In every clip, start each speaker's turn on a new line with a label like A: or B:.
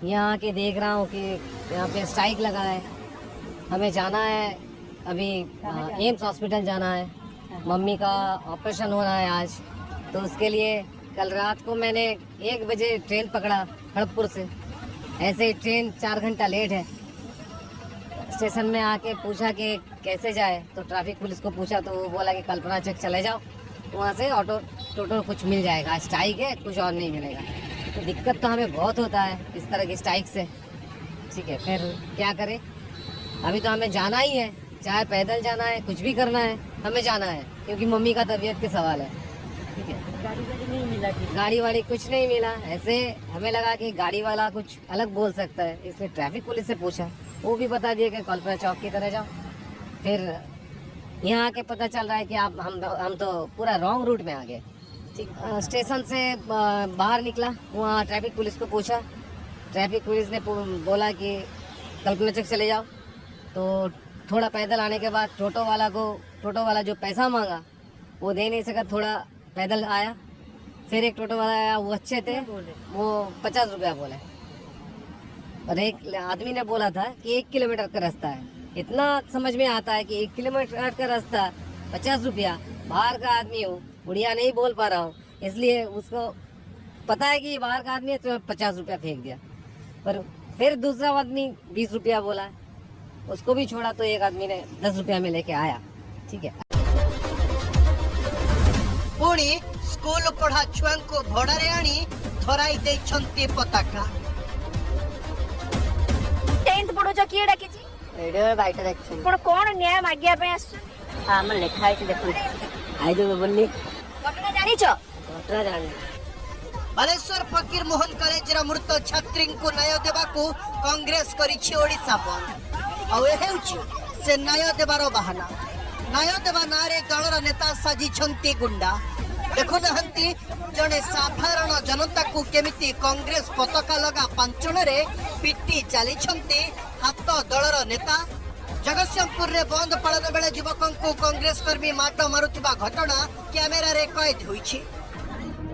A: यहाँ के देख रहा हूँ कि यहाँ पे स्ट्राइक लगा है। हमें जाना है अभी एम्स हॉस्पिटल जाना है। मम्मी का ऑपरेशन होना है आज, तो उसके लिए कल रात को मैंने 1 बजे ट्रेन पकड़ा खड़गपुर से। ऐसे ही ट्रेन 4 घंटा लेट है। स्टेशन में आके पूछा कि कैसे जाए, तो ट्रैफिक पुलिस को पूछा तो वो बोला कि कल्पना चौक चले जाओ, वहाँ से ऑटो टोटो कुछ मिल जाएगा। स्ट्राइक है, कुछ और नहीं मिलेगा। तो दिक्कत तो हमें बहुत होता है इस तरह की स्ट्राइक से। ठीक है, फिर क्या करें? अभी तो हमें जाना ही है, चाहे पैदल जाना है, कुछ भी करना है, हमें जाना है, क्योंकि मम्मी का तबीयत के सवाल है। ठीक है, गाड़ी नहीं मिला, गाड़ी वाड़ी कुछ नहीं मिला। ऐसे हमें लगा कि गाड़ी वाला कुछ अलग बोल सकता है, इसलिए ट्रैफिक पुलिस से पूछा, वो भी बता दिया कि कल्पना चौक की तरह जाओ। फिर यहाँ आके पता चल रहा है कि हम तो पूरा रॉन्ग रूट में आ गए। ठीक, स्टेशन से बाहर निकला, वहाँ ट्रैफिक पुलिस को पूछा। ट्रैफिक पुलिस ने बोला कि कल्पना चौक चले जाओ। तो थोड़ा पैदल आने के बाद टोटो वाला जो पैसा मांगा वो दे नहीं सका, थोड़ा पैदल आया। फिर एक टोटो वाला आया, वो अच्छे थे, वो 50 रुपया बोले। और एक आदमी ने बोला था कि 1 किलोमीटर का रास्ता है। इतना समझ में आता है कि 1 किलोमीटर का रास्ता 50 रुपया। बाहर का आदमी हूँ, उड़िया नहीं बोल पा रहा हूँ, इसलिए उसको पता है कि बाहर का आदमी है, तो 50 रुपया फेंक दिया। पर फिर दूसरा आदमी 20 रुपया बोला, उसको भी छोड़ा, तो एक आदमी ने 10 रुपया में लेके आया। ठीक है।
B: पुणी स्कूल पढ़ा छुआ को भड़ारे आनी धराई देइछंती पताका।
C: 10th पढो किए डाकिची
A: रेडियो बाइटर एक्शन
C: पण कोन न्याय मागिया पे आस
A: हम लिखा है देखो आई दो बोलनी
C: घटना जानिचो
A: घटना जानी।
B: बालेश्वर फकीर मोहन कॉलेज रा मृत छात्री को न्याय देबाकू कांग्रेस करिछि ओडिसा बंद। आ ए हेउछि से न्याय देबारो बहाना। न्याय देबा नारे दलर नेता साजी छंती गुंडा। देखु नहंती जने साधारण जनता को केमिति कांग्रेस पताका लगा पांचण रे पिटी चाली छंती हाथ दलर नेता। जगतसिंहपुर रे बंद पालन बेले युवकों को कांग्रेस कर्मी माट मारुतिबा घटना कैमेरा रे कैद होईछि।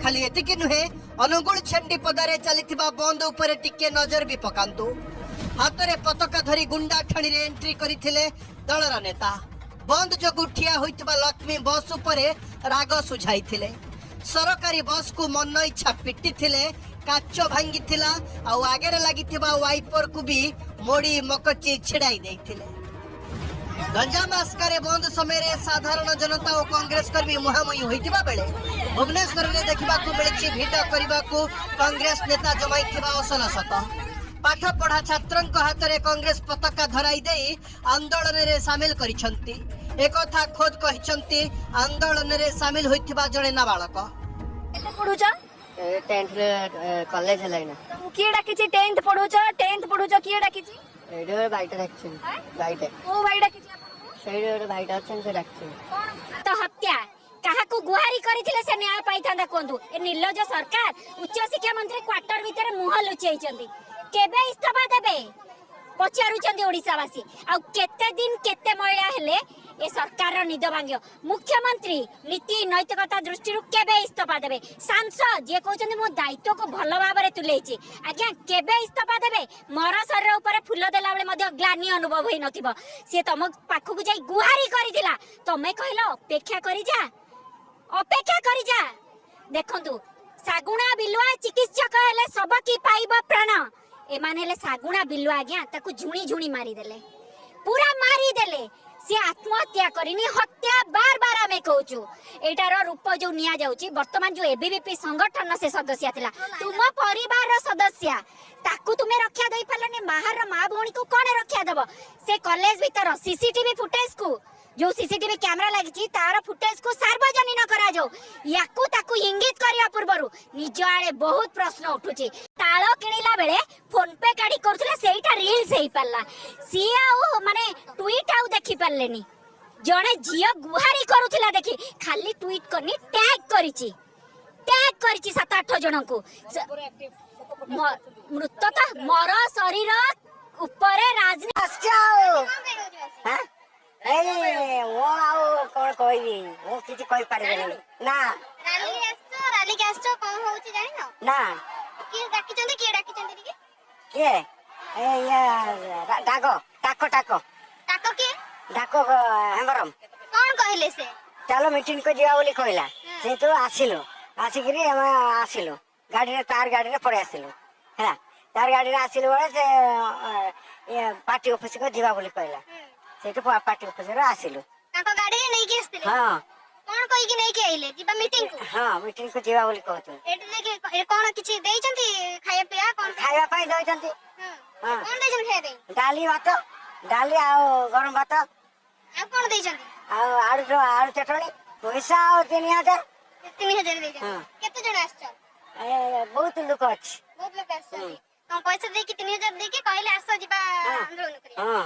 B: खाली एतिकी नुहे, अनुगुल छेंडी पदारे चलीथिबा बंद उपरे टिके नजर भी पकांतु। हाथ रे पताका धरी गुंडा ठाणी रे एंट्री करिथिले दलर नेता। बंद जोगु ठिया होइतबा लक्ष्मी बस उपरे राग सुझाइथिले। सरकारी बस को मन इच्छा पिटी थिले, काच भांगी थिला, आ आगे लागिथिबा वाइपर को भी मोड़ी मकची छिड़ाई देइथिले। गंजाम आस्कारे बंद समय रे साधारण जनता और कांग्रेस कर्मी मुहामुही होइतिबा बेले भुवनेश्वर रे देखिबाकू मिलिछि भिड करिबाकू कांग्रेस नेता जमाइथिबा असल सत। पाठ पढ़ा छात्रन को हाथ रे कांग्रेस पताका धराई देई आंदोलन रे शामिल करिसंती। एक था खोद कहिसंती आंदोलन रे शामिल होइथिबा जणे नाबालक।
C: केते पढुचो
A: 10th रे कॉलेज है लाइन
C: किए डाकिची 10th पढुचो किए डाकिची
A: रेडियो बाइटर एक्शन बाइटर
C: ओ भाई डाकिची आपन
A: रेडियो बाइटर एक्शन से एक्शन
C: तो हत्या कहा को गुहारी करिथिले से न्याय पाइथांदा कोंदु ए निर्लज सरकार उच्च शिक्षा मंत्री क्वार्टर भीतर मुह लुचैचंदी केबे इस्तीफा देबे पचारुचंदी ओडिसावासी आ केते दिन केते महिला हेले ए सरकार निद भांग्य मुख्यमंत्री नीति नैतिकता दृष्टि केबे इस्तीफा देबे सांसद जे कहउचंदी मो दायित्व को भलो भाबरे तुलेछि आज्ञा केबे इस्तीफा देबे मर शरीर ऊपर फूल देला बेले मध्य ग्लानि अनुभव होई नथिबो से तम पाखकु जाई गुहारी करिदिला तमे कहिलो अपेक्षा करि जा देखंतु सागुणा बिलुआ चिकित्सक हेले सबकी पाइबा प्राण एमान हेले सागुणा बिलुआ आज्ञा ताकू झुणी झुणी मारी देले पूरा मारी देले से आत्महत्या करिनी हत्या बार बार आमे कहूचु एटार रूप जो निया जाउची वर्तमान जो एबीवीपी संगठन से सदस्य थिला तुम परिवार रो सदस्य ताकू तुमे रक्षा देई पालने बाहर रो मां भौणी को कोन रक्षा देबो से कॉलेज भीतर सीसीटीवी फुटेज को जो सीसीटीवी कैमरा लागिची तार फुटेज को सार्वजनिक करा जाओ याकू ताकू इंगित करिया पूर्वरु निज आले बहुत प्रश्न उठुची ताळ किणिला बेले फोन पे काडी करथले सेइटा रील्स हेई पाला सिया ओ माने ट्वीट आउ देखि पालेनी जणे जियो गुहारी करूथिला देखि खाली ट्वीट करनी टैग करिची 7-8 जन को मृतता मर शरीर ऊपर राजनीति हां ए वो आओ कोन कहबी वो किछि कहि पारिबेनी ना राली के आसो कोन होउची जानि ना ना के डाकी चंदे टिके
D: କିଏ ଡାକ ଟାକ ଟାକ
E: ତାକ କିଏ
D: ଡାକ ହେମରମ
E: କଣ କହିଲେ ସେ
D: ଚାଲ ମିଟିଂ କୁ ଯିବା ବୋଲି କହିଲା ସେଠୁ ଆସିଲୁ ଆସିକିରି ଆମେ ଆସିଲୁ ଗାଡ଼ିରେ ତାର ଗାଡ଼ିରେ ପଳେଇ ଆସିଲୁ ହେଲା ତାର ଗାଡ଼ିରେ ଆସିଲୁ ବେଳେ ସେ ପାର୍ଟି ଅଫିସକୁ ଯିବା ବୋଲି କହିଲା ସେଇଠୁ ପାର୍ଟି ଅଫିସରେ ଆସିଲୁ
E: ତାଙ୍କ ଗାଡିରେ ନେଇକି ଆସିଥିଲେ
D: ହଁ
E: କଣ କହିକି ନେଇକି ଆଇଲେ ଯିବା ମିଟିଂ କୁ
D: ହଁ ମିଟିଂ କୁ ଯିବା ବୋଲି କହୁଛୁ
E: ଏଠି ଦେଖି କଣ କିଛି ଦେଇଛନ୍ତି ଖାଇବା ପିଇବା କଣ
D: ଖାଇବା ପାଇଁ ଦଉଛନ୍ତି
E: ହଁ କଣ ଦେଇଛନ୍ତି ଖାଇବା ପାଇଁ
D: ଡାଲି ଆଉ ଗରମ ଭାତ
E: ଆଉ କଣ ଦେଇଛନ୍ତି
D: ଆଉ ଆଳୁ ଚଟଣି ପଇସା ଆଉ 3000
E: 3000 ଦେଇଛନ୍ତି
D: ହଁ।
E: କେତେ ଜଣ ଆସିଛ
D: ବହୁତ ଲୋକ ଅଛି
E: ବହୁତ ଲୋକ ଆସିଛନ୍ତି ତମ ପଇସା ଦେଇକି 3000 ଦେଇକି କହିଲେ ଆସ ଯିବା
D: ହଁ।
E: ଆନ୍ଦୋଳନ କରିବା
D: ହଁ